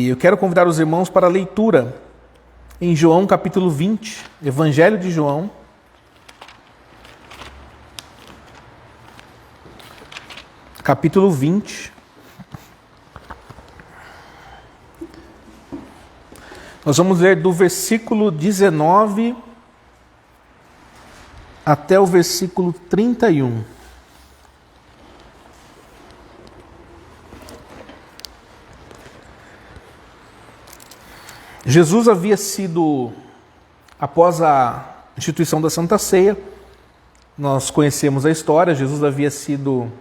E eu quero convidar os irmãos para a leitura em João capítulo 20, Evangelho de João. Capítulo 20. Nós vamos ler do versículo 19 até o versículo 31. Jesus havia sido, após a instituição da Santa Ceia, nós conhecemos a história, Jesus havia sido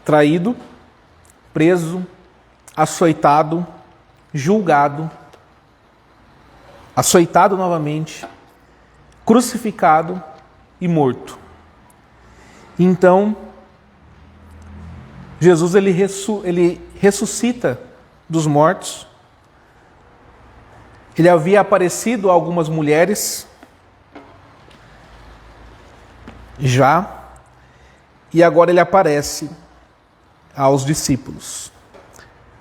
traído, preso, açoitado, julgado, açoitado novamente, crucificado e morto. Então, Jesus ele ressuscita dos mortos. Ele havia aparecido a algumas mulheres já, e agora ele aparece aos discípulos.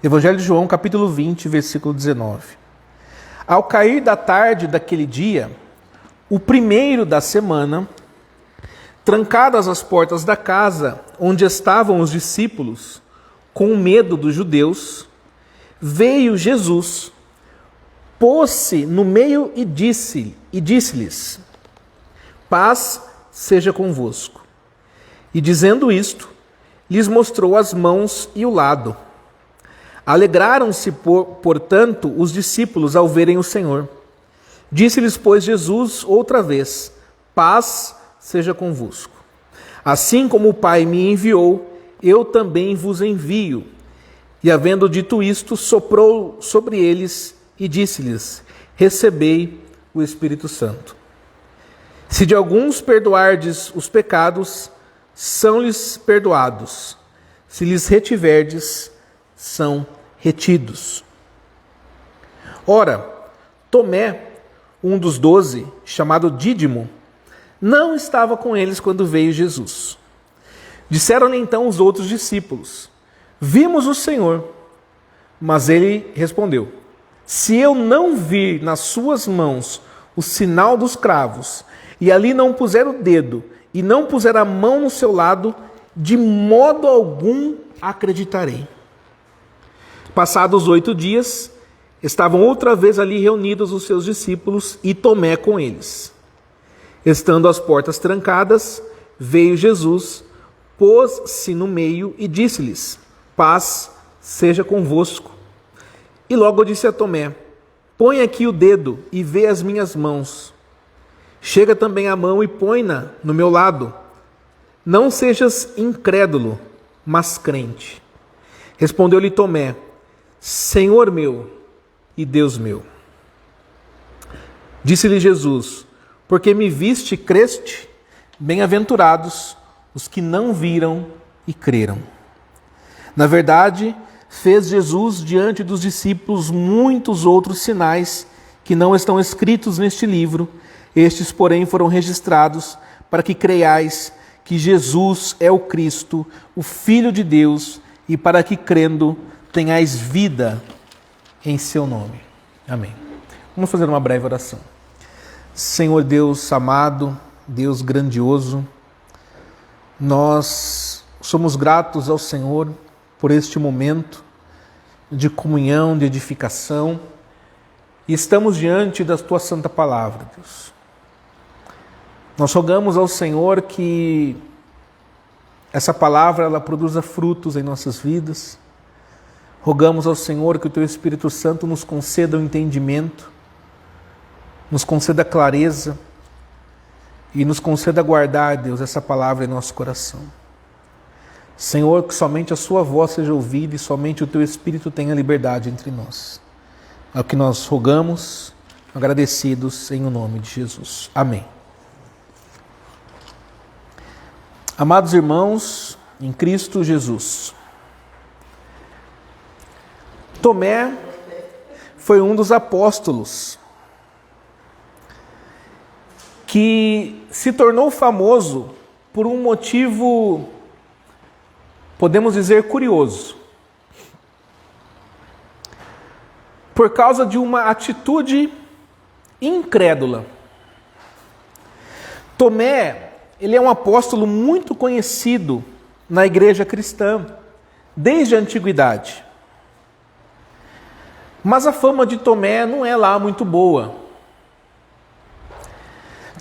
Evangelho de João, capítulo 20, versículo 19. Ao cair da tarde daquele dia, o primeiro da semana, trancadas as portas da casa onde estavam os discípulos, com medo dos judeus, veio Jesus, pôs-se no meio e disse-lhes: paz seja convosco. E dizendo isto, lhes mostrou as mãos e o lado. Alegraram-se, portanto, os discípulos ao verem o Senhor. Disse-lhes, pois, Jesus outra vez: paz seja convosco. Assim como o Pai me enviou, eu também vos envio. E havendo dito isto, soprou sobre eles e disse-lhes: recebei o Espírito Santo. Se de alguns perdoardes os pecados, são-lhes perdoados. Se lhes retiverdes, são retidos. Ora, Tomé, um dos 12, chamado Dídimo, não estava com eles quando veio Jesus. Disseram-lhe então os outros discípulos: vimos o Senhor. Mas ele respondeu: se eu não vir nas suas mãos o sinal dos cravos, e ali não puser o dedo, e não puser a mão no seu lado, de modo algum acreditarei. Passados 8 dias, estavam outra vez ali reunidos os seus discípulos e Tomé com eles. Estando as portas trancadas, veio Jesus, pôs-se no meio e disse-lhes: paz seja convosco. E logo disse a Tomé: põe aqui o dedo e vê as minhas mãos. Chega também a mão e põe-na no meu lado. Não sejas incrédulo, mas crente. Respondeu-lhe Tomé: Senhor meu e Deus meu. Disse-lhe Jesus: porque me viste, creste? Bem-aventurados os que não viram e creram. Na verdade, fez Jesus diante dos discípulos muitos outros sinais que não estão escritos neste livro. Estes, porém, foram registrados para que creiais que Jesus é o Cristo, o Filho de Deus, e para que, crendo, tenhais vida em seu nome. Amém. Vamos fazer uma breve oração. Senhor Deus amado, Deus grandioso, nós somos gratos ao Senhor por este momento de comunhão, de edificação, e estamos diante da Tua Santa Palavra, Deus. Nós rogamos ao Senhor que essa palavra ela produza frutos em nossas vidas. Rogamos ao Senhor que o Teu Espírito Santo nos conceda o entendimento, nos conceda clareza e nos conceda guardar, Deus, essa palavra em nosso coração. Senhor, que somente a Sua voz seja ouvida e somente o Teu Espírito tenha liberdade entre nós. É o que nós rogamos, agradecidos em o nome de Jesus. Amém. Amados irmãos, em Cristo Jesus, Tomé foi um dos apóstolos que se tornou famoso por um motivo, podemos dizer, curioso. por causa de uma atitude incrédula. Tomé, ele é um apóstolo muito conhecido na igreja cristã, desde a antiguidade. Mas a fama de Tomé não é lá muito boa.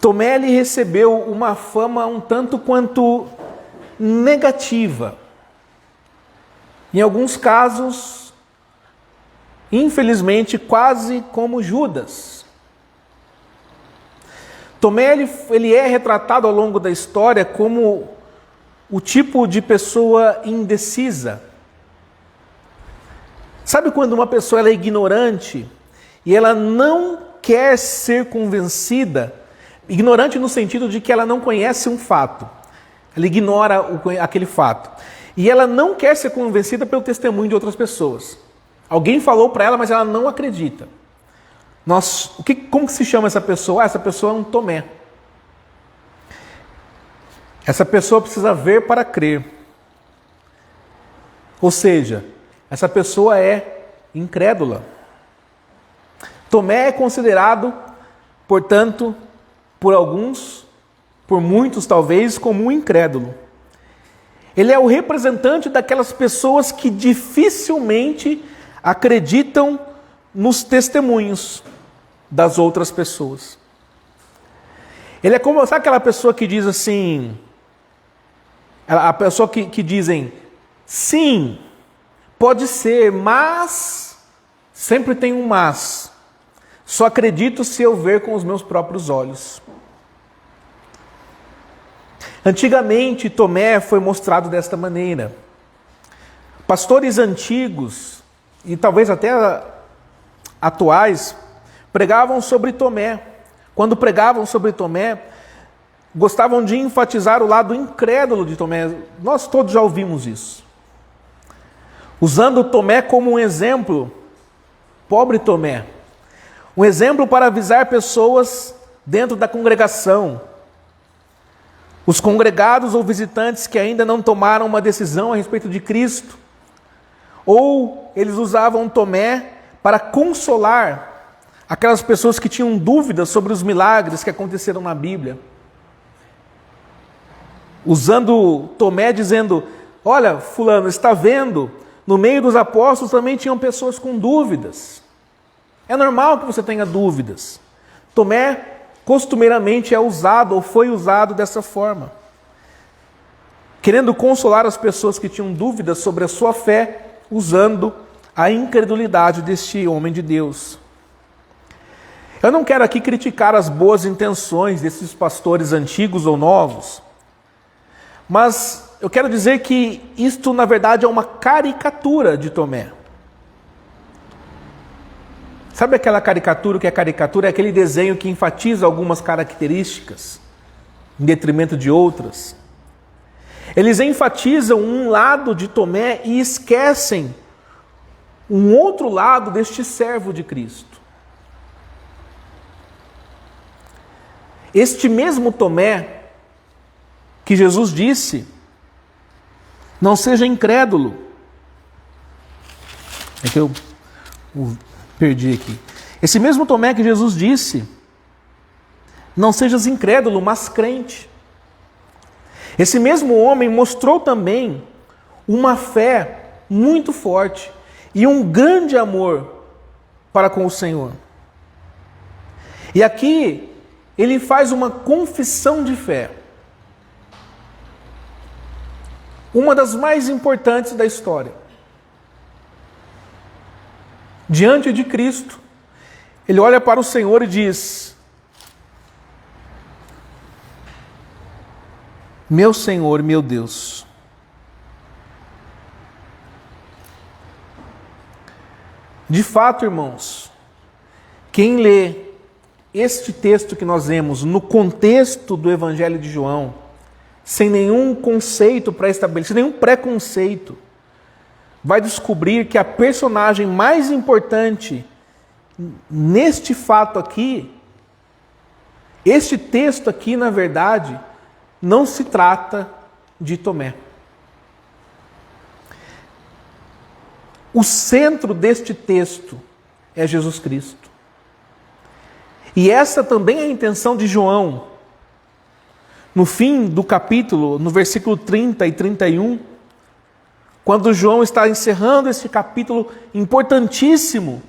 Tomé ele recebeu uma fama um tanto quanto negativa. Em alguns casos, infelizmente, quase como Judas. Tomé ele é retratado ao longo da história como o tipo de pessoa indecisa. Sabe quando uma pessoa ela é ignorante e ela não quer ser convencida? Ignorante no sentido de que ela não conhece um fato. Ela ignora aquele fato. E ela não quer ser convencida pelo testemunho de outras pessoas. Alguém falou para ela, mas ela não acredita. Como que se chama essa pessoa? Essa pessoa é um Tomé. Essa pessoa precisa ver para crer. Ou seja, essa pessoa é incrédula. Tomé é considerado, portanto, por alguns, por muitos talvez, como um incrédulo. Ele é o representante daquelas pessoas que dificilmente acreditam nos testemunhos das outras pessoas. Ele é como, sabe aquela pessoa que diz assim, a pessoa que dizem, sim, pode ser, mas, sempre tem um mas. Só acredito se eu ver com os meus próprios olhos. Antigamente, Tomé foi mostrado desta maneira. Pastores antigos, e talvez até atuais, pregavam sobre Tomé. Quando pregavam sobre Tomé, gostavam de enfatizar o lado incrédulo de Tomé. Nós todos já ouvimos isso. Usando Tomé como um exemplo, pobre Tomé. Um exemplo para avisar pessoas dentro da congregação. Os congregados ou visitantes que ainda não tomaram uma decisão a respeito de Cristo. Ou eles usavam Tomé para consolar aquelas pessoas que tinham dúvidas sobre os milagres que aconteceram na Bíblia. Usando Tomé dizendo, olha, fulano, está vendo? No meio dos apóstolos também tinham pessoas com dúvidas. É normal que você tenha dúvidas. Tomé costumeiramente é usado ou foi usado dessa forma, querendo consolar as pessoas que tinham dúvidas sobre a sua fé, usando a incredulidade deste homem de Deus. Eu não quero aqui criticar as boas intenções desses pastores antigos ou novos, mas eu quero dizer que isto, na verdade, é uma caricatura de Tomé. Sabe aquela caricatura que é caricatura? É aquele desenho que enfatiza algumas características em detrimento de outras. Eles enfatizam um lado de Tomé e esquecem um outro lado deste servo de Cristo. Este mesmo Tomé que Jesus disse, não seja incrédulo. É que eu perdi aqui. Esse mesmo Tomé que Jesus disse, não sejas incrédulo, mas crente. Esse mesmo homem mostrou também uma fé muito forte e um grande amor para com o Senhor. E aqui ele faz uma confissão de fé. Uma das mais importantes da história. Diante de Cristo, ele olha para o Senhor e diz, meu Senhor, meu Deus. De fato, irmãos, quem lê este texto que nós lemos no contexto do Evangelho de João, sem nenhum conceito pré-estabelecido, nenhum preconceito, vai descobrir que a personagem mais importante neste fato aqui, este texto aqui, na verdade, não se trata de Tomé. O centro deste texto é Jesus Cristo. E essa também é a intenção de João. No fim do capítulo, no versículo 30 e 31, quando João está encerrando esse capítulo importantíssimo,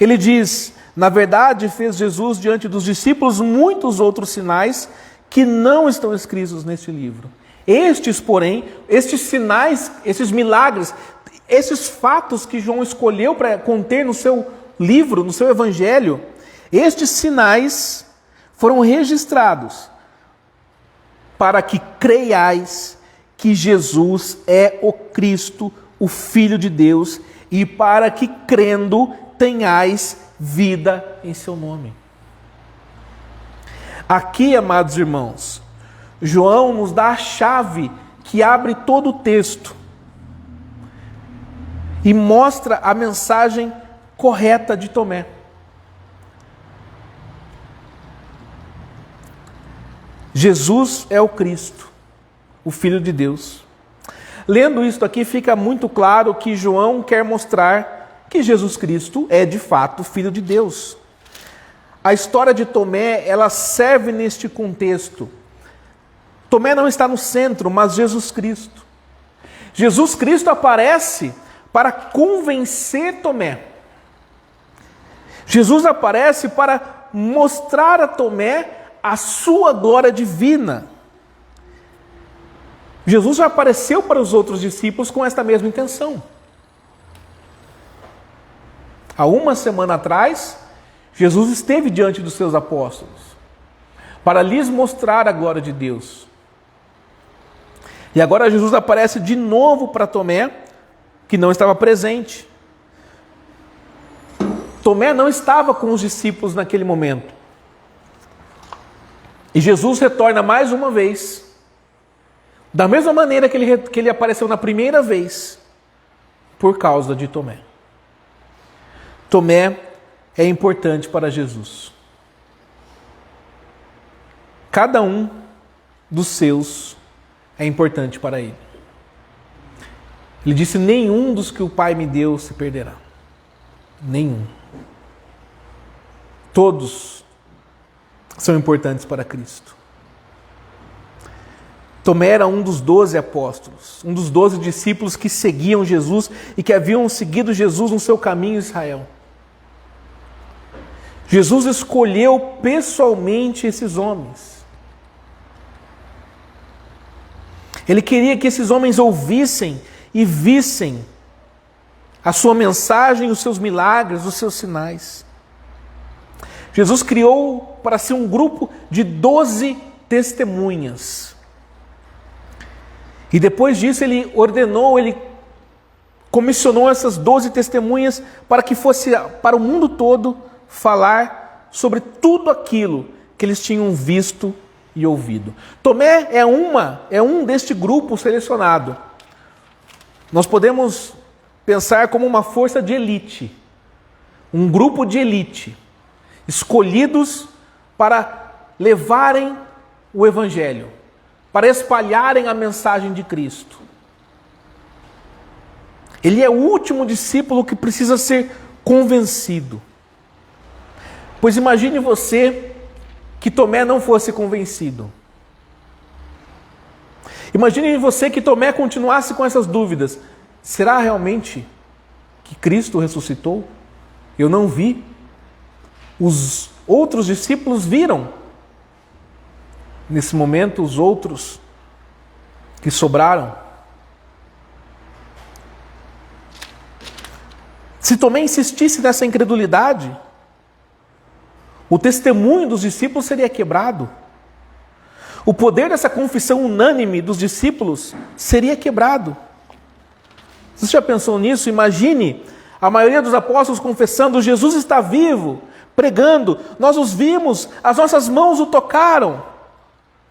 ele diz: na verdade fez Jesus diante dos discípulos muitos outros sinais que não estão escritos neste livro. Estes, porém, estes sinais, esses milagres, esses fatos que João escolheu para conter no seu livro, no seu evangelho, estes sinais foram registrados para que creiais que Jesus é o Cristo, o Filho de Deus, e para que, crendo, tenhais vida em seu nome. Aqui, amados irmãos, João nos dá a chave que abre todo o texto e mostra a mensagem correta de Tomé. Jesus é o Cristo, o Filho de Deus. Lendo isto aqui, fica muito claro que João quer mostrar que Jesus Cristo é de fato o Filho de Deus. A história de Tomé, ela serve neste contexto. Tomé não está no centro, mas Jesus Cristo. Jesus Cristo aparece para convencer Tomé. Jesus aparece para mostrar a Tomé a sua glória divina. Jesus já apareceu para os outros discípulos com esta mesma intenção. Há uma semana atrás, Jesus esteve diante dos seus apóstolos para lhes mostrar a glória de Deus. E agora Jesus aparece de novo para Tomé, que não estava presente. Tomé não estava com os discípulos naquele momento. E Jesus retorna mais uma vez, da mesma maneira que ele apareceu na primeira vez, por causa de Tomé. Tomé é importante para Jesus. Cada um dos seus é importante para ele. Ele disse: nenhum dos que o Pai me deu se perderá. Nenhum. Todos são importantes para Cristo. Tomé era um dos 12 apóstolos, um dos 12 discípulos que seguiam Jesus e que haviam seguido Jesus no seu caminho em Israel. Jesus escolheu pessoalmente esses homens. Ele queria que esses homens ouvissem e vissem a sua mensagem, os seus milagres, os seus sinais. Jesus criou para si um grupo de 12 testemunhas. E depois disso ele comissionou essas 12 testemunhas para que fosse para o mundo todo falar sobre tudo aquilo que eles tinham visto e ouvido. Tomé é um deste grupo selecionado. Nós podemos pensar como uma força de elite, um grupo de elite, escolhidos para levarem o Evangelho, para espalharem a mensagem de Cristo. Ele é o último discípulo que precisa ser convencido. Pois imagine você que Tomé não fosse convencido. Imagine você que Tomé continuasse com essas dúvidas. Será realmente que Cristo ressuscitou? Eu não vi. Os outros discípulos viram. Nesse momento, os outros que sobraram. Se Tomé insistisse nessa incredulidade, o testemunho dos discípulos seria quebrado. O poder dessa confissão unânime dos discípulos seria quebrado. Você já pensou nisso? Imagine a maioria dos apóstolos confessando: Jesus está vivo, pregando, nós os vimos, as nossas mãos o tocaram.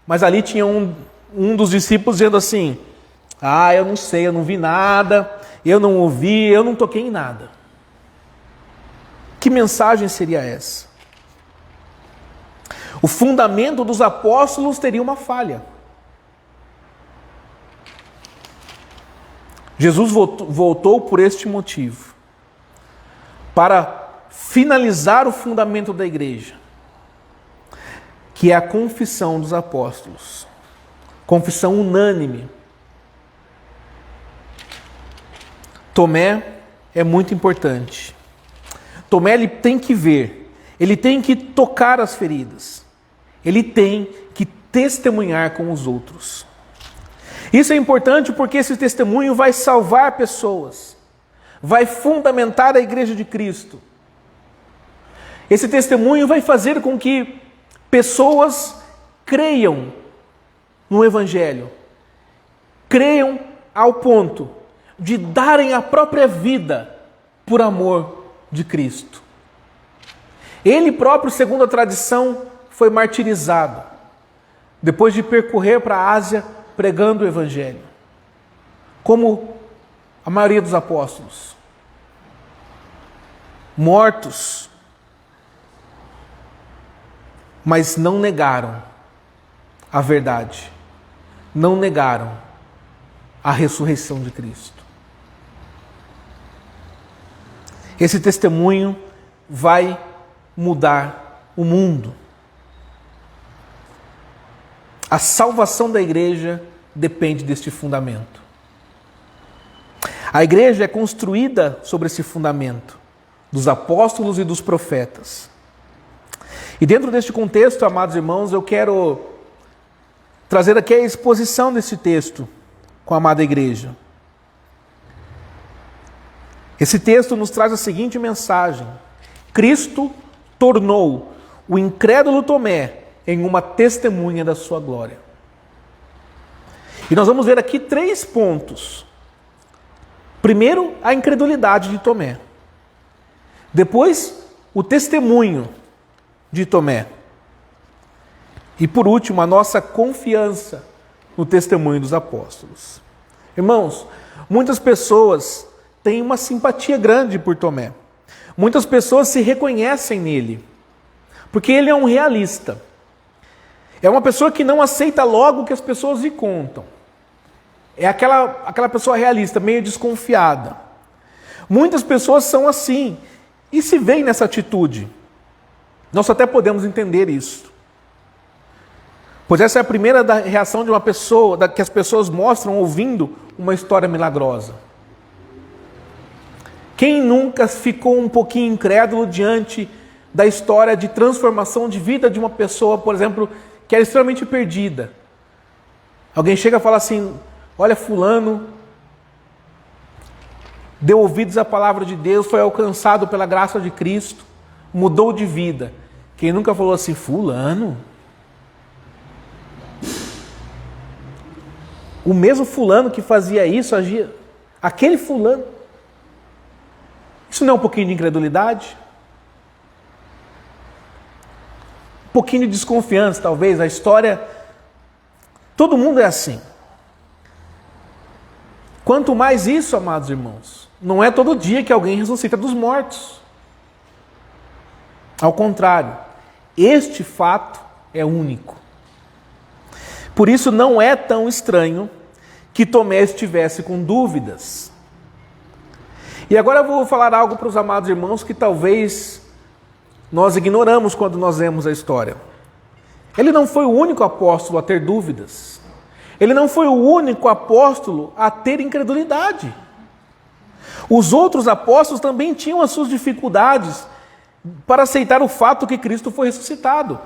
Mas ali tinha um dos discípulos dizendo assim: eu não sei, eu não vi nada, eu não ouvi, eu não toquei em nada. Que mensagem seria essa? O fundamento dos apóstolos teria uma falha. Jesus voltou por este motivo. para finalizar o fundamento da igreja, que é a confissão dos apóstolos. Confissão unânime. Tomé é muito importante. Tomé, ele tem que ver, ele tem que tocar as feridas, ele tem que testemunhar com os outros. Isso é importante porque esse testemunho vai salvar pessoas, vai fundamentar a igreja de Cristo. Esse testemunho vai fazer com que pessoas creiam no Evangelho, creiam ao ponto de darem a própria vida por amor de Cristo. Ele próprio, segundo a tradição, foi martirizado, depois de percorrer para a Ásia pregando o Evangelho, como a maioria dos apóstolos. Mortos, mas não negaram a verdade, não negaram a ressurreição de Cristo. Esse testemunho vai mudar o mundo. A salvação da igreja depende deste fundamento. A igreja é construída sobre esse fundamento dos apóstolos e dos profetas. E dentro deste contexto, amados irmãos, eu quero trazer aqui a exposição desse texto com a amada igreja. Esse texto nos traz a seguinte mensagem: Cristo tornou o incrédulo Tomé em uma testemunha da sua glória. E nós vamos ver aqui 3 pontos. Primeiro, a incredulidade de Tomé. Depois, o testemunho de Tomé. E por último, a nossa confiança no testemunho dos apóstolos. Irmãos, muitas pessoas têm uma simpatia grande por Tomé. Muitas pessoas se reconhecem nele, porque ele é um realista. É uma pessoa que não aceita logo o que as pessoas lhe contam. É aquela pessoa realista, meio desconfiada. Muitas pessoas são assim e se veem nessa atitude. Nós até podemos entender isso. Pois essa é a primeira reação de uma pessoa, que as pessoas mostram ouvindo uma história milagrosa. Quem nunca ficou um pouquinho incrédulo diante da história de transformação de vida de uma pessoa, por exemplo, que era extremamente perdida? Alguém chega e fala assim: olha, fulano deu ouvidos à palavra de Deus, foi alcançado pela graça de Cristo, mudou de vida. Quem nunca falou assim: fulano? O mesmo fulano que fazia isso, agia... Aquele fulano. Isso não é um pouquinho de incredulidade? Um pouquinho de desconfiança, talvez. A história... Todo mundo é assim. Quanto mais isso, amados irmãos, não é todo dia que alguém ressuscita dos mortos. Ao contrário, este fato é único. Por isso não é tão estranho que Tomé estivesse com dúvidas. E agora eu vou falar algo para os amados irmãos que talvez nós ignoramos quando nós lemos a história. Ele não foi o único apóstolo a ter dúvidas. Ele não foi o único apóstolo a ter incredulidade. Os outros apóstolos também tinham as suas dificuldades para aceitar o fato que Cristo foi ressuscitado.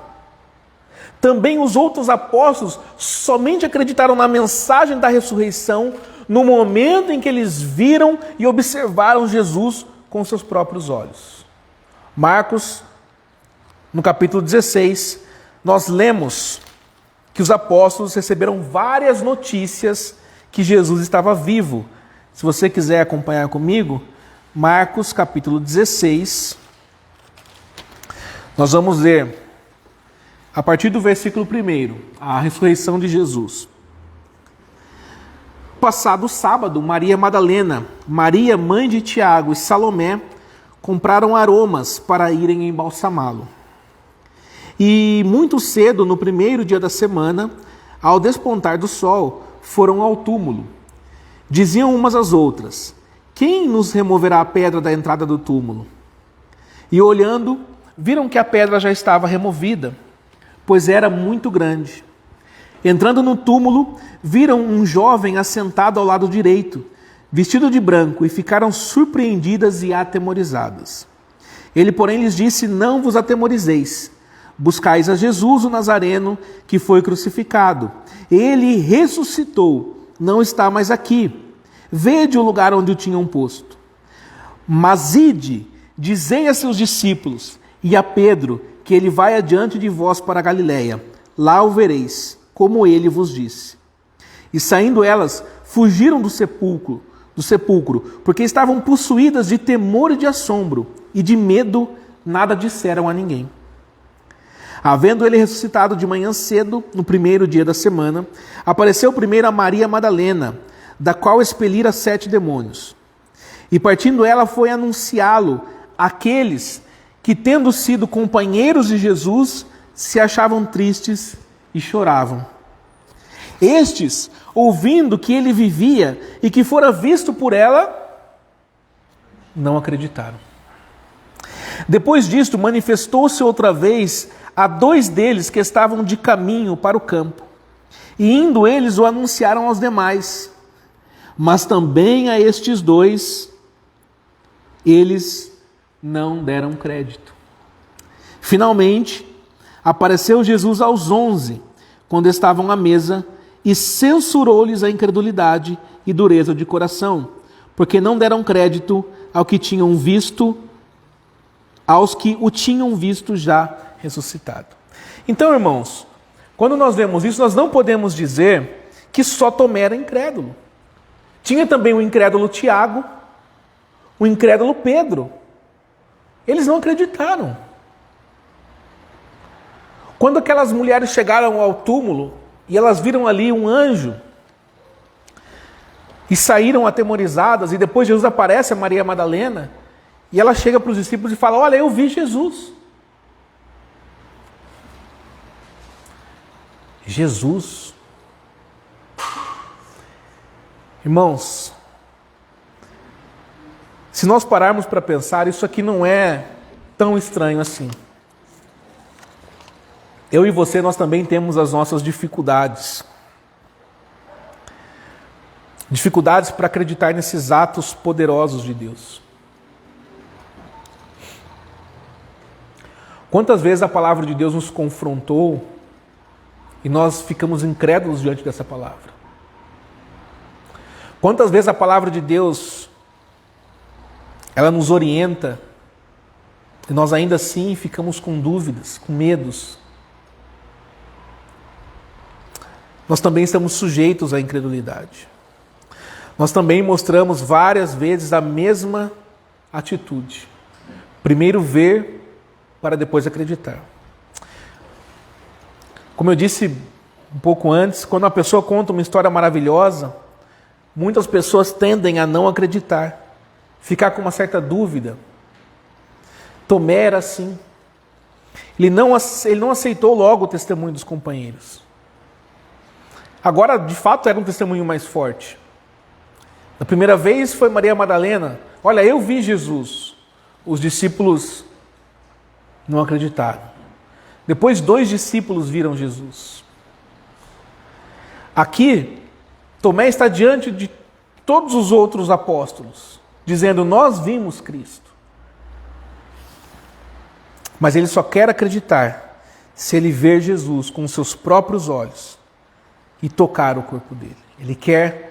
Também os outros apóstolos somente acreditaram na mensagem da ressurreição no momento em que eles viram e observaram Jesus com seus próprios olhos. Marcos, no capítulo 16, nós lemos que os apóstolos receberam várias notícias que Jesus estava vivo. Se você quiser acompanhar comigo, Marcos capítulo 16, nós vamos ler a partir do versículo 1, a ressurreição de Jesus. Passado o sábado, Maria Madalena, Maria, mãe de Tiago e Salomé compraram aromas para irem embalsamá-lo. E muito cedo, no primeiro dia da semana, ao despontar do sol, foram ao túmulo. Diziam umas às outras: quem nos removerá a pedra da entrada do túmulo? E olhando, viram que a pedra já estava removida, pois era muito grande. Entrando no túmulo, viram um jovem assentado ao lado direito, vestido de branco, e ficaram surpreendidas e atemorizadas. Ele, porém, lhes disse: não vos atemorizeis. Buscais a Jesus, o Nazareno, que foi crucificado. Ele ressuscitou, não está mais aqui. Vede o lugar onde o tinham posto. Mas ide, dizei a seus discípulos e a Pedro que ele vai adiante de vós para a Galiléia. Lá o vereis, como ele vos disse. E saindo elas, fugiram do sepulcro, porque estavam possuídas de temor e de assombro, e de medo nada disseram a ninguém. Havendo ele ressuscitado de manhã cedo, no primeiro dia da semana, apareceu primeiro a Maria Madalena, da qual expelira 7 demônios. E partindo ela foi anunciá-lo àqueles que, tendo sido companheiros de Jesus, se achavam tristes e choravam. Estes, ouvindo que ele vivia e que fora visto por ela, não acreditaram. Depois disto, manifestou-se outra vez a 2 deles que estavam de caminho para o campo. E indo eles o anunciaram aos demais. Mas também a estes 2, eles não deram crédito. Finalmente, apareceu Jesus aos 11, quando estavam à mesa, e censurou-lhes a incredulidade e dureza de coração, porque não deram crédito aos que o tinham visto já ressuscitado. Então, irmãos, quando nós vemos isso, nós não podemos dizer que só Tomé era incrédulo. Tinha também o incrédulo Tiago, o incrédulo Pedro. Eles não acreditaram. Quando aquelas mulheres chegaram ao túmulo e elas viram ali um anjo e saíram atemorizadas, e depois Jesus aparece a Maria Madalena e ela chega para os discípulos e fala: olha, eu vi Jesus. Jesus. Irmãos, se nós pararmos para pensar, isso aqui não é tão estranho assim. Eu e você, nós também temos as nossas dificuldades. Dificuldades para acreditar nesses atos poderosos de Deus. Quantas vezes a palavra de Deus nos confrontou e nós ficamos incrédulos diante dessa palavra? Quantas vezes a palavra de Deus, ela nos orienta e nós ainda assim ficamos com dúvidas, com medos? Nós também estamos sujeitos à incredulidade. Nós também mostramos várias vezes a mesma atitude. Primeiro ver, para depois acreditar. Como eu disse um pouco antes, quando uma pessoa conta uma história maravilhosa, muitas pessoas tendem a não acreditar, ficar com uma certa dúvida. Tomé era assim. Ele não aceitou logo o testemunho dos companheiros. Agora, de fato, era um testemunho mais forte. Na primeira vez foi Maria Madalena. Olha, eu vi Jesus. Os discípulos não acreditaram. Depois 2 discípulos viram Jesus. Aqui, Tomé está diante de todos os outros apóstolos, dizendo: nós vimos Cristo. Mas ele só quer acreditar se ele ver Jesus com os seus próprios olhos e tocar o corpo dele. Ele quer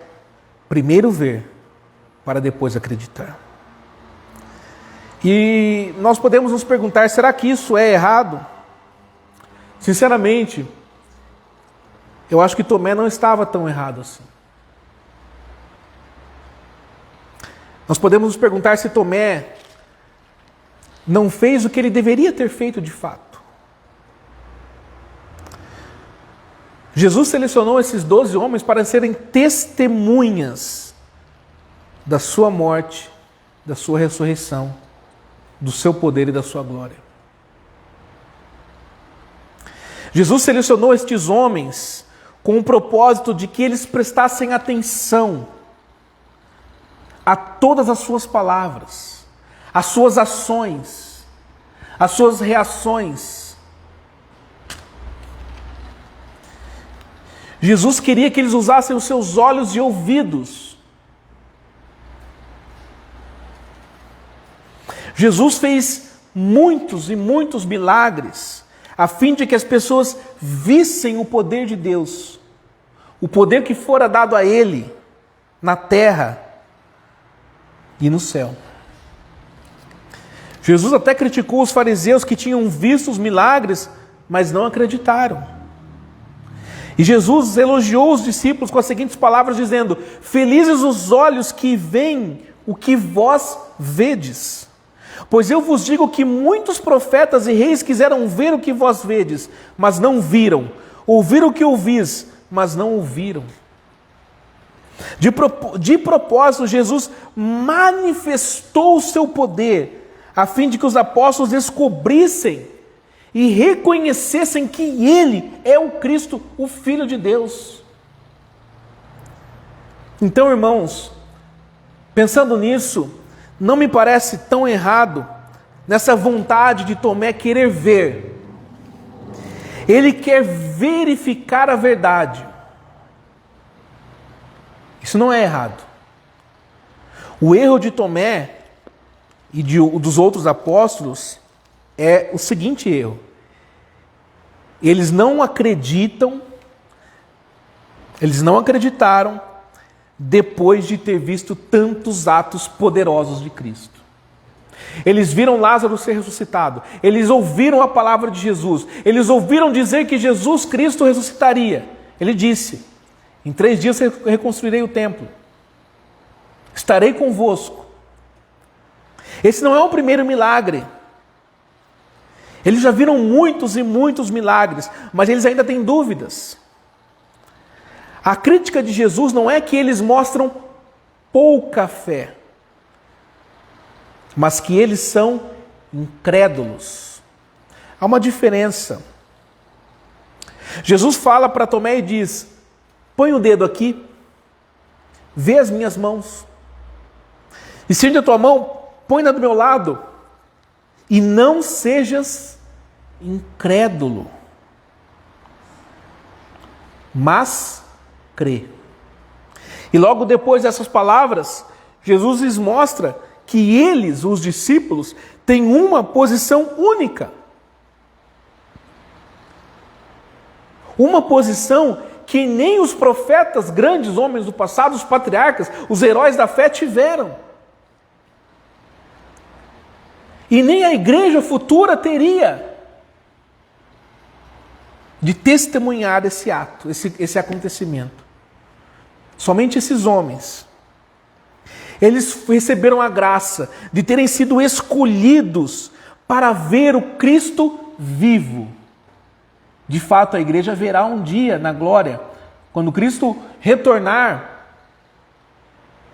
primeiro ver, para depois acreditar. E nós podemos nos perguntar: será que isso é errado? Sinceramente, eu acho que Tomé não estava tão errado assim. Nós podemos nos perguntar se Tomé não fez o que ele deveria ter feito de fato. Jesus selecionou esses 12 homens para serem testemunhas da sua morte, da sua ressurreição, do seu poder e da sua glória. Jesus selecionou estes homens com o propósito de que eles prestassem atenção a todas as suas palavras, as suas ações, as suas reações. Jesus queria que eles usassem os seus olhos e ouvidos. Jesus fez muitos e muitos milagres, a fim de que as pessoas vissem o poder de Deus, o poder que fora dado a Ele, na terra e no céu. Jesus até criticou os fariseus que tinham visto os milagres, mas não acreditaram. E Jesus elogiou os discípulos com as seguintes palavras, dizendo: felizes os olhos que veem o que vós vedes. Pois eu vos digo que muitos profetas e reis quiseram ver o que vós vedes, mas não viram. Ouviram o que ouvis, mas não ouviram. De propósito, Jesus manifestou o seu poder, a fim de que os apóstolos descobrissem e reconhecessem que Ele é o Cristo, o Filho de Deus. Então, irmãos, pensando nisso, não me parece tão errado nessa vontade de Tomé querer ver. Ele quer verificar a verdade. Isso não é errado. O erro de Tomé e dos outros apóstolos é o seguinte erro: eles não acreditaram depois de ter visto tantos atos poderosos de Cristo. Eles viram Lázaro ser ressuscitado, eles ouviram a palavra de Jesus, eles ouviram dizer que Jesus Cristo ressuscitaria. Ele disse: em 3 dias eu reconstruirei o templo, estarei convosco. Esse não é o primeiro milagre. Eles já viram muitos e muitos milagres, mas eles ainda têm dúvidas. A crítica de Jesus não é que eles mostram pouca fé, mas que eles são incrédulos. Há uma diferença. Jesus fala para Tomé e diz: põe o dedo aqui, vê as minhas mãos. Estende a tua mão, põe-na do meu lado, e não sejas incrédulo, mas crê. E logo depois dessas palavras, Jesus lhes mostra que eles, os discípulos, têm uma posição única. Uma posição que nem os profetas, grandes homens do passado, os patriarcas, os heróis da fé tiveram. E nem a igreja futura teria de testemunhar esse ato, esse acontecimento. Somente esses homens. Eles receberam a graça de terem sido escolhidos para ver o Cristo vivo. De fato, a igreja verá um dia na glória, quando Cristo retornar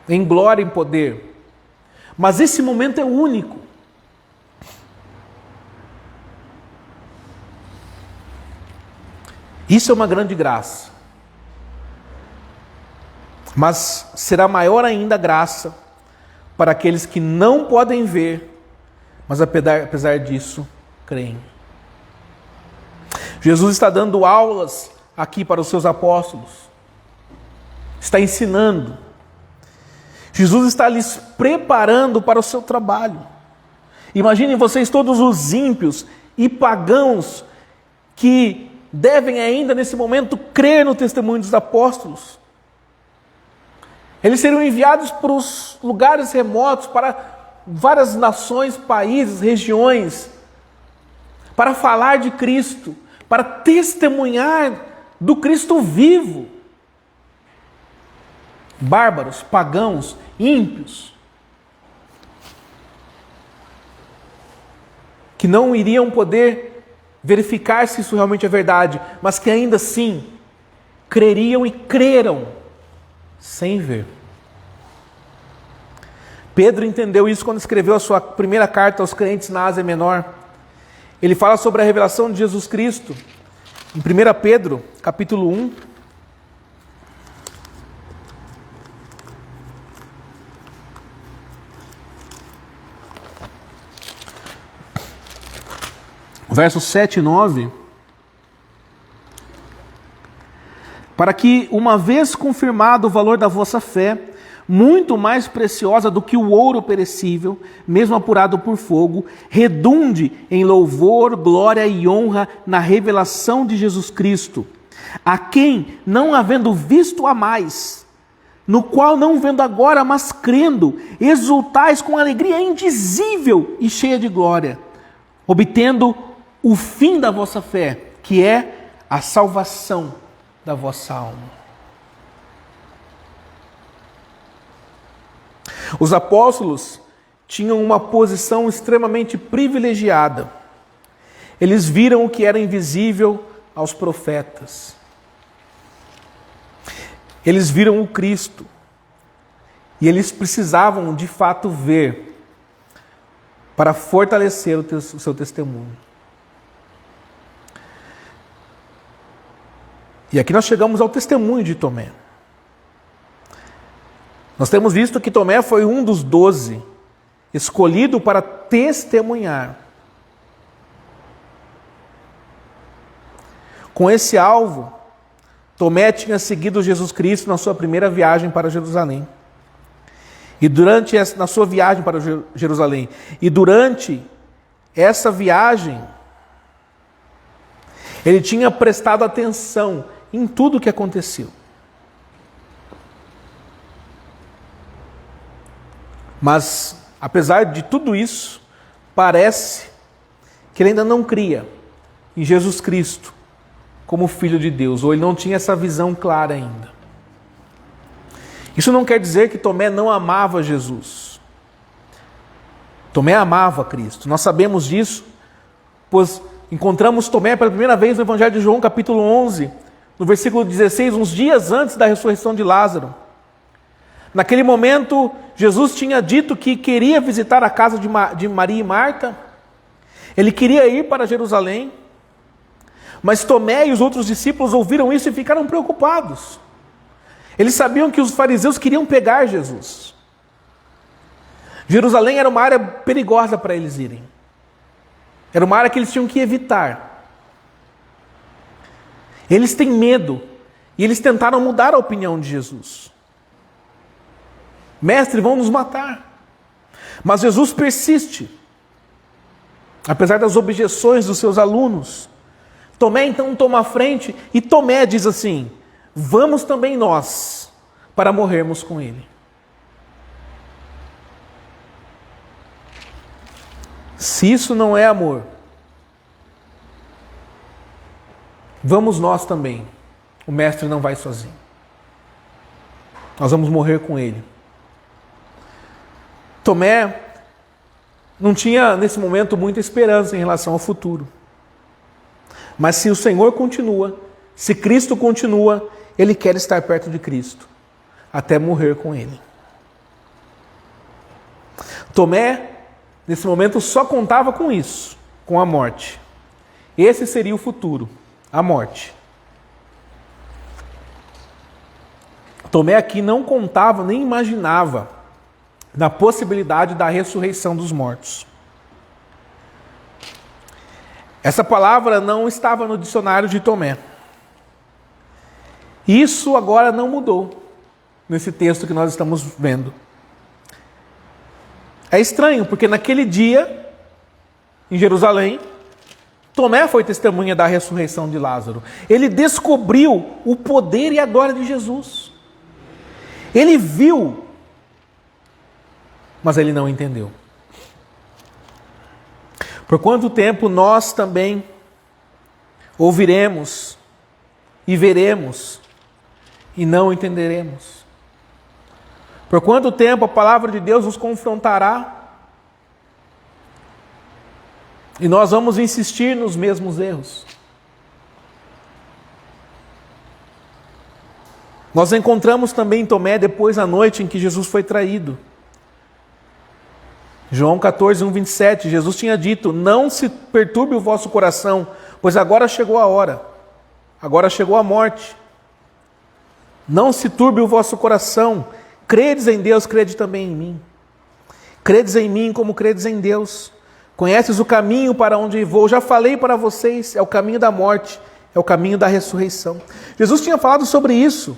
em glória e em poder. Mas esse momento é único. Isso é uma grande graça. Mas será maior ainda a graça para aqueles que não podem ver, mas apesar disso, creem. Jesus está dando aulas aqui para os seus apóstolos. Está ensinando. Jesus está lhes preparando para o seu trabalho. Imaginem vocês todos os ímpios e pagãos que devem ainda nesse momento crer no testemunho dos apóstolos. Eles seriam enviados para os lugares remotos, para várias nações, países, regiões, para falar de Cristo, para testemunhar do Cristo vivo. Bárbaros, pagãos, ímpios, que não iriam poder verificar se isso realmente é verdade, mas que ainda assim creriam e creram sem ver. Pedro entendeu isso quando escreveu a sua primeira carta aos crentes na Ásia Menor. Ele fala sobre a revelação de Jesus Cristo em 1 Pedro, capítulo 1. versos 7 e 9, para que, uma vez confirmado o valor da vossa fé, muito mais preciosa do que o ouro perecível, mesmo apurado por fogo, redunde em louvor, glória e honra na revelação de Jesus Cristo, a quem, não havendo visto a mais, no qual não vendo agora, mas crendo, exultais com alegria indizível e cheia de glória, obtendo o fim da vossa fé, que é a salvação da vossa alma. Os apóstolos tinham uma posição extremamente privilegiada. Eles viram o que era invisível aos profetas. Eles viram o Cristo. E eles precisavam, de fato, ver para fortalecer o seu testemunho. E aqui nós chegamos ao testemunho de Tomé. Nós temos visto que Tomé foi um dos 12 escolhido para testemunhar. Com esse alvo, Tomé tinha seguido Jesus Cristo na sua primeira viagem para Jerusalém. Na sua viagem para Jerusalém. E durante essa viagem, ele tinha prestado atenção em tudo o que aconteceu. Mas, apesar de tudo isso, parece que ele ainda não cria em Jesus Cristo como Filho de Deus, ou ele não tinha essa visão clara ainda. Isso não quer dizer que Tomé não amava Jesus. Tomé amava Cristo. Nós sabemos disso, pois encontramos Tomé pela primeira vez no Evangelho de João, capítulo 11, no versículo 16, uns dias antes da ressurreição de Lázaro. Naquele momento, Jesus tinha dito que queria visitar a casa de Maria e Marta. Ele queria ir para Jerusalém. Mas Tomé e os outros discípulos ouviram isso e ficaram preocupados. Eles sabiam que os fariseus queriam pegar Jesus. Jerusalém era uma área perigosa para eles irem. Era uma área que eles tinham que evitar. Eles têm medo. E eles tentaram mudar a opinião de Jesus. Mestre, vão nos matar. Mas Jesus persiste. Apesar das objeções dos seus alunos. Tomé então toma a frente e Tomé diz assim: vamos também nós para morrermos com ele. Se isso não é amor, vamos nós também. O mestre não vai sozinho. Nós vamos morrer com ele. Tomé não tinha nesse momento muita esperança em relação ao futuro. Mas se o Senhor continua, se Cristo continua, ele quer estar perto de Cristo, até morrer com ele. Tomé, nesse momento, só contava com isso, com a morte. Esse seria o futuro, a morte. Tomé aqui não contava, nem imaginava na possibilidade da ressurreição dos mortos. Essa palavra não estava no dicionário de Tomé. Isso agora não mudou nesse texto que nós estamos vendo. É estranho, porque naquele dia, em Jerusalém, Tomé foi testemunha da ressurreição de Lázaro. Ele descobriu o poder e a glória de Jesus. Ele viu, mas ele não entendeu. Por quanto tempo nós também ouviremos e veremos e não entenderemos? Por quanto tempo a palavra de Deus nos confrontará e nós vamos insistir nos mesmos erros? Nós encontramos também Tomé depois da noite em que Jesus foi traído. João 14, 1, 27, Jesus tinha dito: não se perturbe o vosso coração, pois agora chegou a hora, agora chegou a morte. Não se turbe o vosso coração, credes em Deus, crede também em mim. Credes em mim como credes em Deus, Conheces o caminho para onde vou. Já falei para vocês, é o caminho da morte, é o caminho da ressurreição. Jesus tinha falado sobre isso,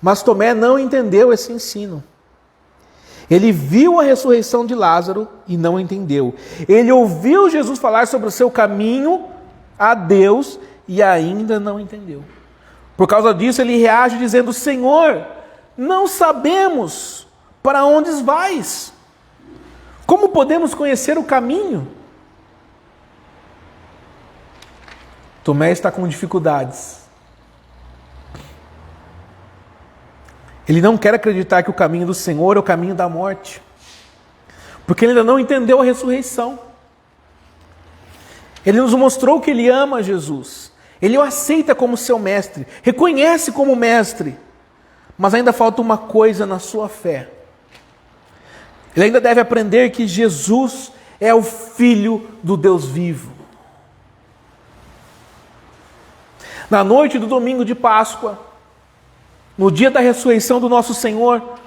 mas Tomé não entendeu esse ensino. Ele viu a ressurreição de Lázaro e não entendeu. Ele ouviu Jesus falar sobre o seu caminho a Deus e ainda não entendeu. Por causa disso, ele reage dizendo: Senhor, não sabemos para onde vais. Como podemos conhecer o caminho? Tomé está com dificuldades. Ele não quer acreditar que o caminho do Senhor é o caminho da morte, porque ele ainda não entendeu a ressurreição. Ele nos mostrou que ele ama Jesus, ele o aceita como seu mestre, reconhece como mestre, mas ainda falta uma coisa na sua fé. Ele ainda deve aprender que Jesus é o Filho do Deus vivo. Na noite do domingo de Páscoa, no dia da ressurreição do nosso Senhor,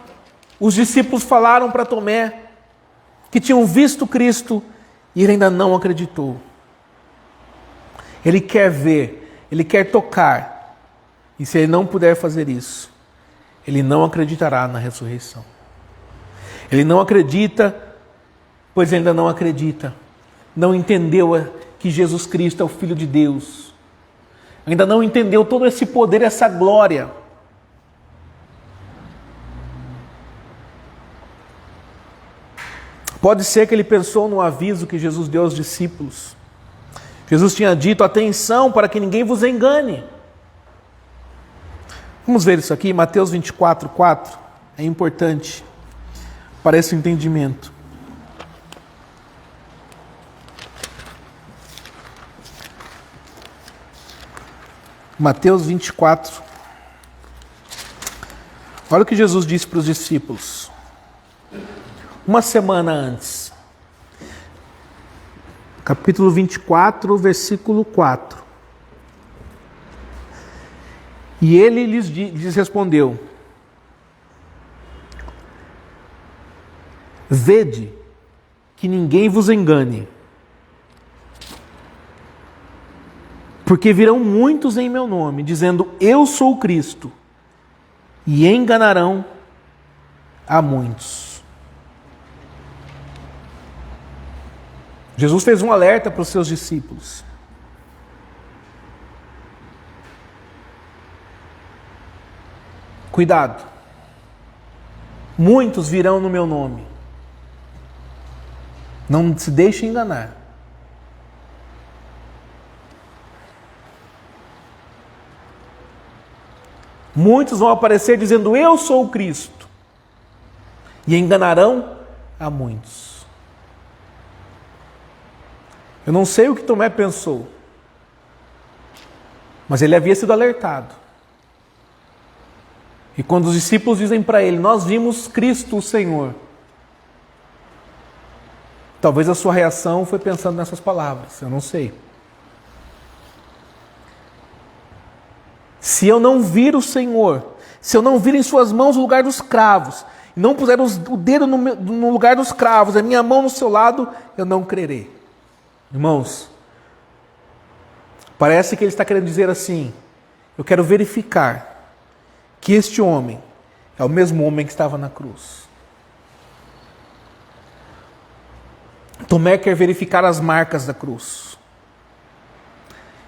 os discípulos falaram para Tomé que tinham visto Cristo e ele ainda não acreditou. Ele quer ver, ele quer tocar, e se ele não puder fazer isso, ele não acreditará na ressurreição. Ele não acredita, pois ainda não acredita. Não entendeu que Jesus Cristo é o Filho de Deus. Ainda não entendeu todo esse poder, essa glória. Pode ser que ele pensou no aviso que Jesus deu aos discípulos. Jesus tinha dito: atenção para que ninguém vos engane. Vamos ver isso aqui, Mateus 24, 4. É importante para esse entendimento. Mateus 24. Olha o que Jesus disse para os discípulos. Uma semana antes. Capítulo 24, versículo 4. E ele lhes respondeu: vede que ninguém vos engane, porque virão muitos em meu nome, dizendo: eu sou o Cristo, e enganarão a muitos. Jesus fez um alerta para os seus discípulos. Cuidado. Muitos virão no meu nome. Não se deixe enganar. Muitos vão aparecer dizendo: eu sou o Cristo, e enganarão a muitos. Eu não sei o que Tomé pensou, mas ele havia sido alertado. E quando os discípulos dizem para ele: nós vimos Cristo, o Senhor, talvez a sua reação foi pensando nessas palavras, eu não sei. Se eu não vir o Senhor, se eu não vir em suas mãos o lugar dos cravos, e não puser o dedo no lugar dos cravos, a minha mão no seu lado, eu não crerei. Irmãos, parece que ele está querendo dizer assim: eu quero verificar que este homem é o mesmo homem que estava na cruz. Tomé quer verificar as marcas da cruz.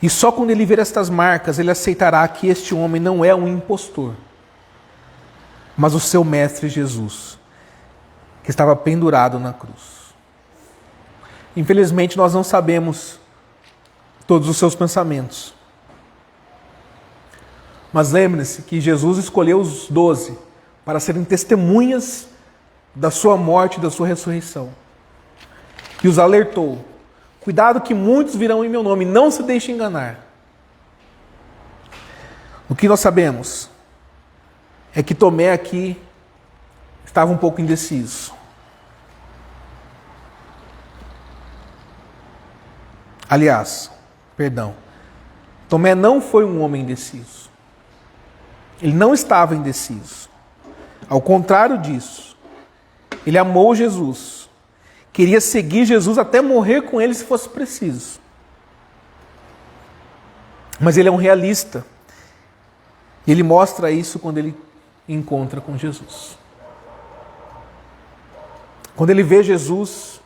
E só quando ele ver estas marcas, ele aceitará que este homem não é um impostor, mas o seu mestre Jesus, que estava pendurado na cruz. Infelizmente, nós não sabemos todos os seus pensamentos. Mas lembre-se que Jesus escolheu os 12 para serem testemunhas da sua morte e da sua ressurreição. E os alertou: cuidado que muitos virão em meu nome, não se deixe enganar. O que nós sabemos é que Tomé aqui estava um pouco indeciso. Aliás, Tomé não foi um homem indeciso. Ele não estava indeciso. Ao contrário disso, ele amou Jesus, queria seguir Jesus até morrer com ele se fosse preciso. Mas ele é um realista. E ele mostra isso quando ele encontra com Jesus. Quando ele vê Jesus,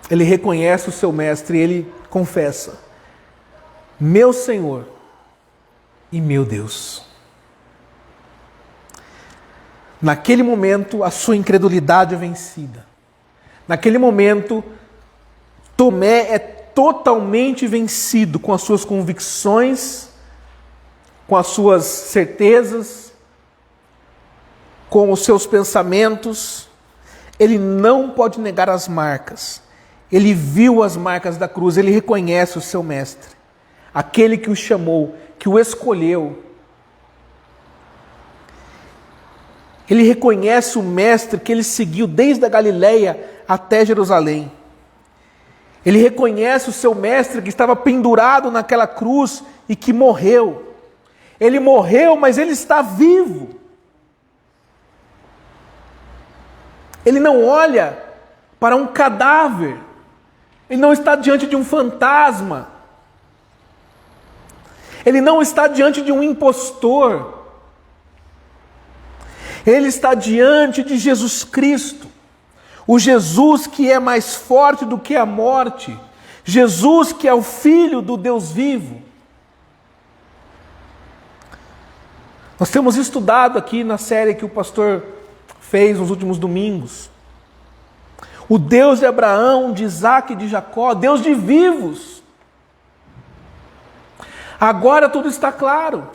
ele reconhece o seu mestre e ele confessa: meu Senhor e meu Deus. Naquele momento, a sua incredulidade é vencida. Naquele momento, Tomé é totalmente vencido com as suas convicções, com as suas certezas, com os seus pensamentos. Ele não pode negar as marcas. Ele viu as marcas da cruz, ele reconhece o seu mestre, aquele que o chamou, que o escolheu. Ele reconhece o mestre que ele seguiu desde a Galileia até Jerusalém. Ele reconhece o seu mestre que estava pendurado naquela cruz e que morreu. Ele morreu, mas ele está vivo. Ele não olha para um cadáver. Ele não está diante de um fantasma. Ele não está diante de um impostor. Ele está diante de Jesus Cristo. O Jesus que é mais forte do que a morte. Jesus que é o Filho do Deus vivo. Nós temos estudado aqui na série que o pastor fez nos últimos domingos. O Deus de Abraão, de Isaac e de Jacó, Deus de vivos. Agora tudo está claro.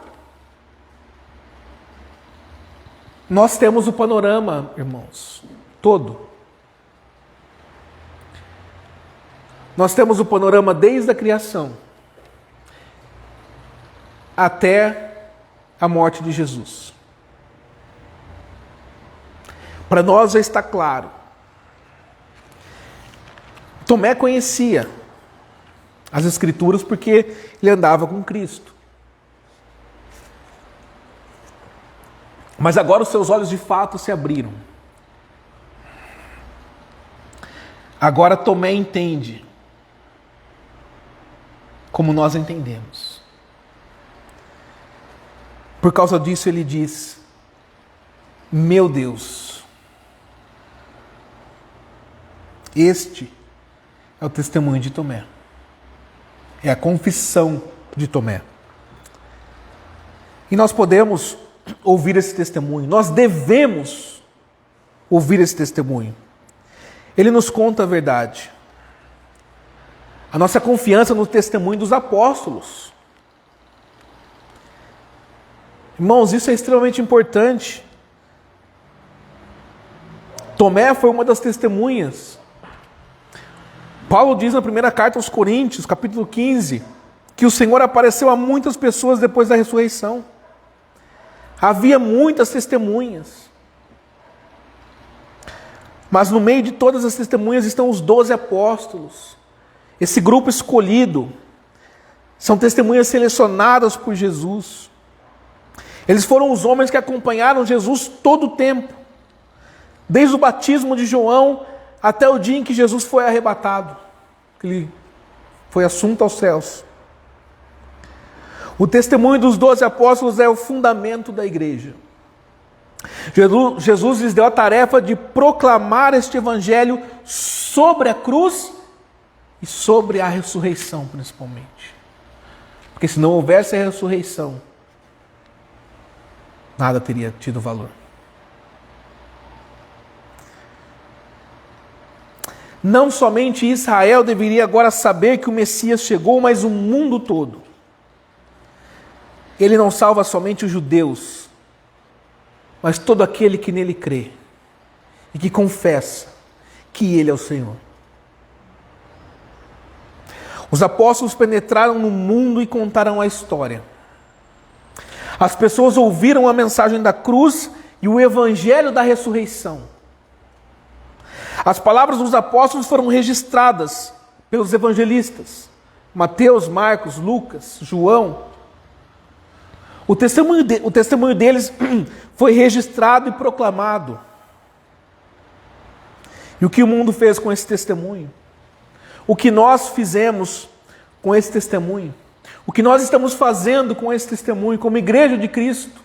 Nós temos o panorama, irmãos, todo. Nós temos o panorama desde a criação até a morte de Jesus. Para nós já está claro. Tomé conhecia as Escrituras porque ele andava com Cristo. Mas agora os seus olhos de fato se abriram. Agora Tomé entende como nós entendemos. Por causa disso ele diz: meu Deus. Este é o testemunho de Tomé. É a confissão de Tomé. E nós podemos ouvir esse testemunho. Nós devemos ouvir esse testemunho. Ele nos conta a verdade. A nossa confiança no testemunho dos apóstolos. Irmãos, isso é extremamente importante. Tomé foi uma das testemunhas. Paulo diz na primeira carta aos Coríntios, capítulo 15, que o Senhor apareceu a muitas pessoas depois da ressurreição. Havia muitas testemunhas. Mas no meio de todas as testemunhas estão os 12 apóstolos. Esse grupo escolhido. São testemunhas selecionadas por Jesus. Eles foram os homens que acompanharam Jesus todo o tempo. Desde o batismo de João até o dia em que Jesus foi arrebatado. Ele foi assunto aos céus. O testemunho dos 12 apóstolos é o fundamento da igreja. Jesus lhes deu a tarefa de proclamar este evangelho sobre a cruz e sobre a ressurreição, principalmente. Porque se não houvesse a ressurreição, nada teria tido valor. Não somente Israel deveria agora saber que o Messias chegou, mas o mundo todo. Ele não salva somente os judeus, mas todo aquele que nele crê e que confessa que ele é o Senhor. Os apóstolos penetraram no mundo e contaram a história. As pessoas ouviram a mensagem da cruz e o evangelho da ressurreição. As palavras dos apóstolos foram registradas pelos evangelistas, Mateus, Marcos, Lucas, João. O testemunho deles foi registrado e proclamado. E o que o mundo fez com esse testemunho? O que nós fizemos com esse testemunho? O que nós estamos fazendo com esse testemunho como igreja de Cristo?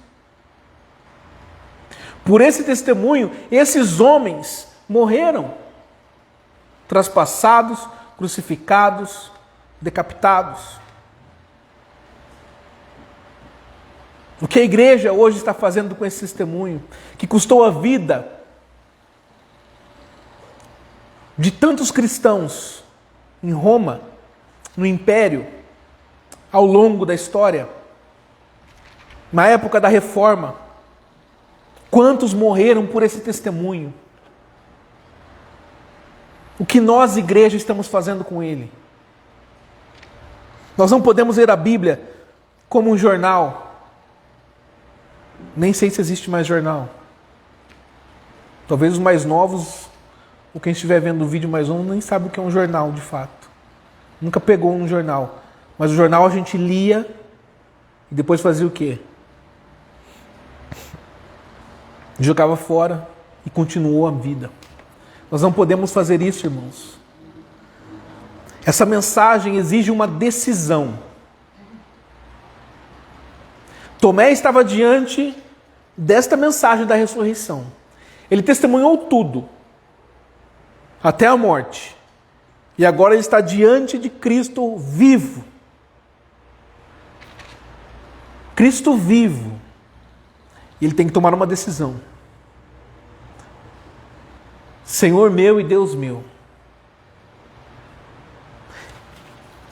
Por esse testemunho, esses homens morreram, traspassados, crucificados, decapitados. O que a igreja hoje está fazendo com esse testemunho, que custou a vida de tantos cristãos em Roma, no Império, ao longo da história, na época da Reforma, quantos morreram por esse testemunho? O que nós, igreja, estamos fazendo com ele? Nós não podemos ler a Bíblia como um jornal. Nem sei se existe mais jornal. Talvez os mais novos, ou quem estiver vendo o vídeo mais novo, nem sabe o que é um jornal de fato. Nunca pegou um jornal. Mas o jornal a gente lia e depois fazia o quê? Jogava fora e continuou a vida. Nós não podemos fazer isso, irmãos. Essa mensagem exige uma decisão. Tomé estava diante desta mensagem da ressurreição. Ele testemunhou tudo, até a morte. E agora ele está diante de Cristo vivo. Cristo vivo. E ele tem que tomar uma decisão. Senhor meu e Deus meu.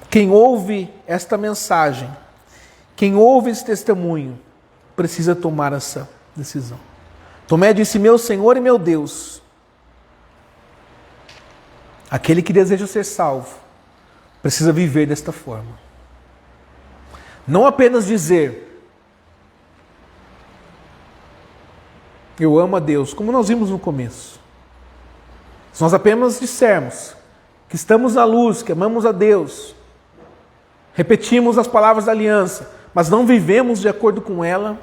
Quem ouve esta mensagem, quem ouve esse testemunho, precisa tomar essa decisão. Tomé disse: meu Senhor e meu Deus. Aquele que deseja ser salvo precisa viver desta forma. Não apenas dizer: eu amo a Deus, como nós vimos no começo. Se nós apenas dissermos que estamos na luz, que amamos a Deus, repetimos as palavras da aliança, mas não vivemos de acordo com ela,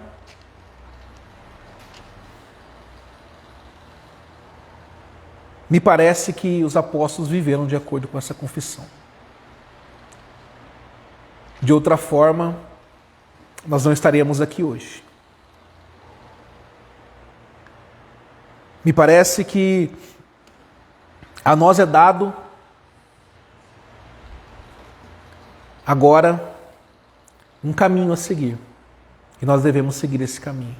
me parece que os apóstolos viveram de acordo com essa confissão. De outra forma, nós não estaríamos aqui hoje. Me parece que a nós é dado agora um caminho a seguir. E nós devemos seguir esse caminho.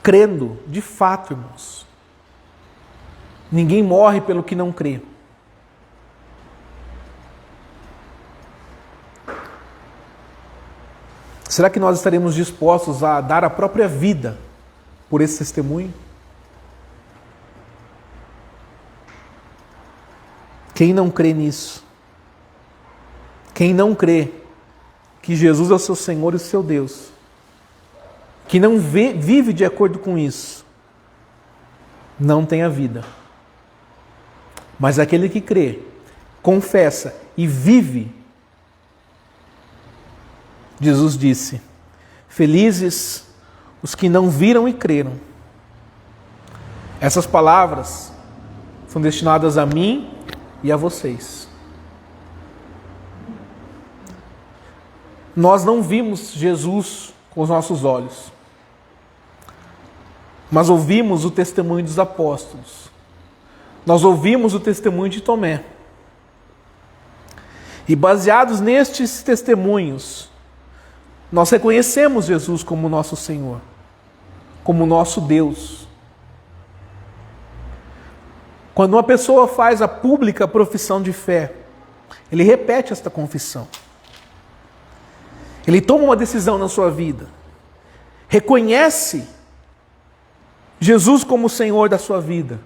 Crendo, de fato, irmãos. Ninguém morre pelo que não crê. Será que nós estaremos dispostos a dar a própria vida por esse testemunho? Quem não crê nisso? Quem não crê que Jesus é o seu Senhor e o seu Deus, que não vive de acordo com isso, não tem a vida. Mas aquele que crê, confessa e vive, Jesus disse: felizes os que não viram e creram. Essas palavras são destinadas a mim e a vocês. Nós não vimos Jesus com os nossos olhos, mas ouvimos o testemunho dos apóstolos. Nós ouvimos o testemunho de Tomé. E baseados nestes testemunhos, nós reconhecemos Jesus como nosso Senhor, como nosso Deus. Quando uma pessoa faz a pública profissão de fé, ele repete esta confissão. Ele toma uma decisão na sua vida. Reconhece Jesus como o Senhor da sua vida,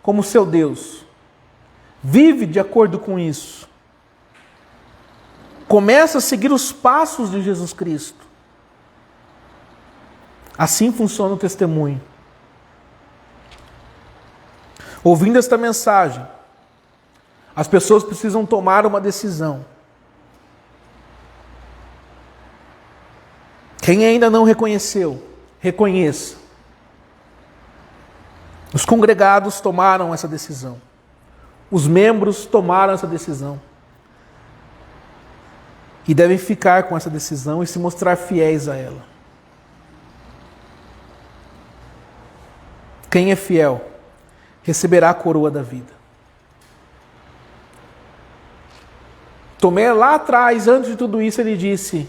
como seu Deus. Vive de acordo com isso. Começa a seguir os passos de Jesus Cristo. Assim funciona o testemunho. Ouvindo esta mensagem, as pessoas precisam tomar uma decisão. Quem ainda não reconheceu, reconheça. Os congregados tomaram essa decisão. Os membros tomaram essa decisão. E devem ficar com essa decisão e se mostrar fiéis a ela. Quem é fiel receberá a coroa da vida. Tomé, lá atrás, antes de tudo isso, ele disse: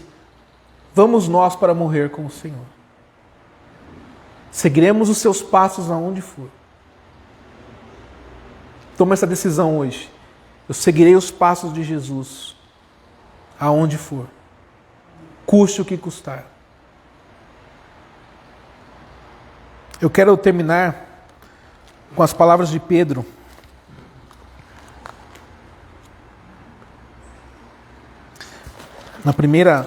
vamos nós para morrer com o Senhor. Seguiremos os seus passos aonde for. Toma essa decisão hoje. Eu seguirei os passos de Jesus aonde for, custe o que custar. Eu quero terminar com as palavras de Pedro. Na primeira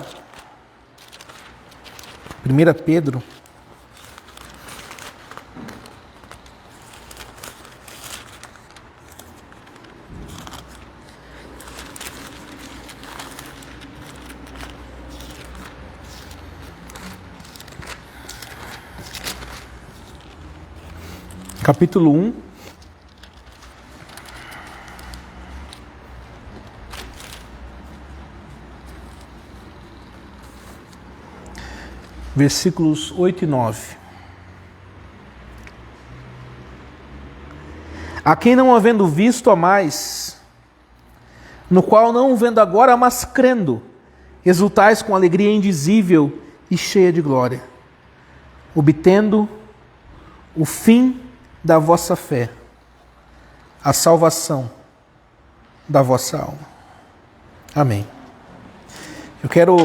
Pedro, capítulo 1, versículos 8 e 9. A quem não havendo visto a mais, no qual não vendo agora, mas crendo, exultais com alegria indizível e cheia de glória, obtendo o fim da vossa fé, a salvação da vossa alma. Amém. Eu quero